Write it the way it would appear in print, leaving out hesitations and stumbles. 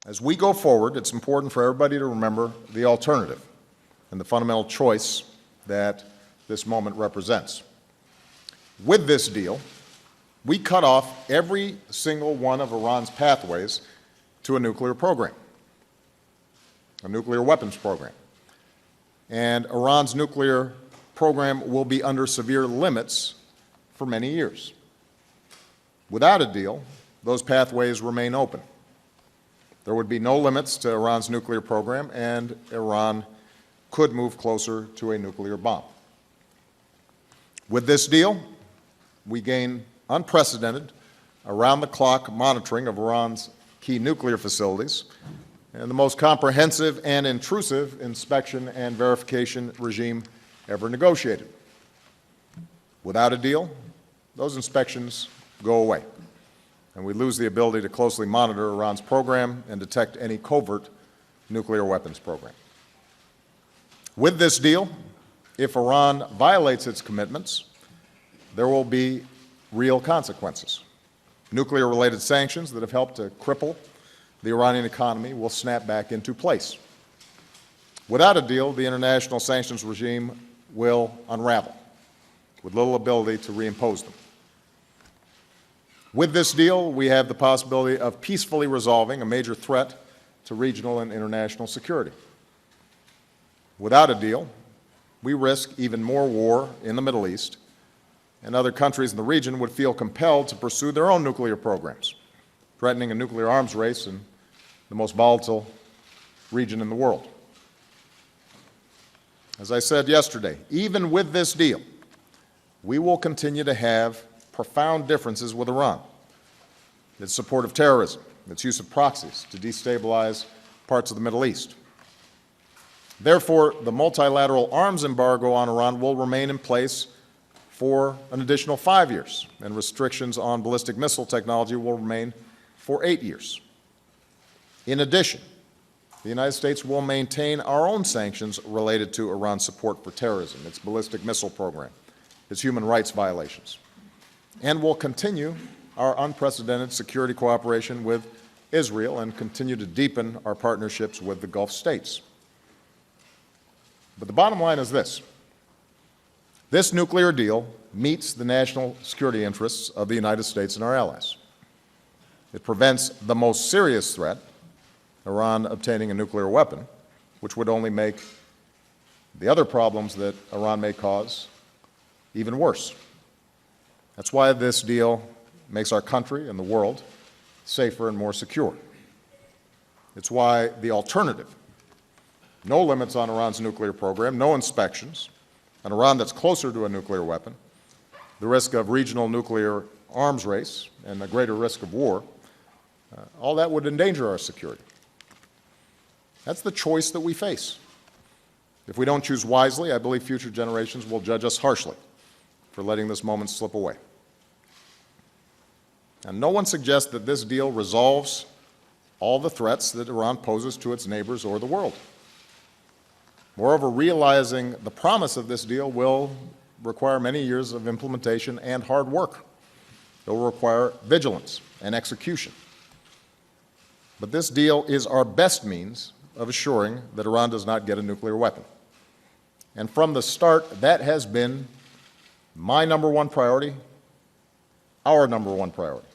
As we go forward, it's important for everybody to remember the alternative and the fundamental choice that this moment represents. With this deal, we cut off every single one of Iran's pathways to a nuclear program, a nuclear weapons program. And Iran's nuclear program will be under severe limits for many years. Without a deal, those pathways remain open. There would be no limits to Iran's nuclear program, and Iran could move closer to a nuclear bomb. With this deal, we gain unprecedented, around-the-clock monitoring of Iran's key nuclear facilities and the most comprehensive and intrusive inspection and verification regime ever negotiated. Without a deal, those inspections go away, and we lose the ability to closely monitor Iran's program and detect any covert nuclear weapons program. With this deal, if Iran violates its commitments, there will be real consequences. Nuclear-related sanctions that have helped to cripple the Iranian economy will snap back into place. Without a deal, the international sanctions regime will unravel, with little ability to reimpose them. With this deal, we have the possibility of peacefully resolving a major threat to regional and international security. Without a deal, we risk even more war in the Middle East, and other countries in the region would feel compelled to pursue their own nuclear programs, threatening a nuclear arms race in the most volatile region in the world. As I said yesterday, even with this deal, we will continue to have profound differences with Iran: its support of terrorism, its use of proxies to destabilize parts of the Middle East. Therefore, the multilateral arms embargo on Iran will remain in place for an additional 5 years, and restrictions on ballistic missile technology will remain for 8 years. In addition, the United States will maintain our own sanctions related to Iran's support for terrorism, its ballistic missile program, its human rights violations, and will continue our unprecedented security cooperation with Israel and continue to deepen our partnerships with the Gulf states. But the bottom line is this: this nuclear deal meets the national security interests of the United States and our allies. It prevents the most serious threat, Iran obtaining a nuclear weapon, which would only make the other problems that Iran may cause even worse. That's why this deal makes our country and the world safer and more secure. It's why the alternative, no limits on Iran's nuclear program, no inspections, an Iran that's closer to a nuclear weapon, the risk of regional nuclear arms race, and a greater risk of war, all that would endanger our security. That's the choice that we face. If we don't choose wisely, I believe future generations will judge us harshly for letting this moment slip away. And no one suggests that this deal resolves all the threats that Iran poses to its neighbors or the world. Moreover, realizing the promise of this deal will require many years of implementation and hard work. It will require vigilance and execution. But this deal is our best means of assuring that Iran does not get a nuclear weapon. And from the start, that has been my number one priority, our number one priority.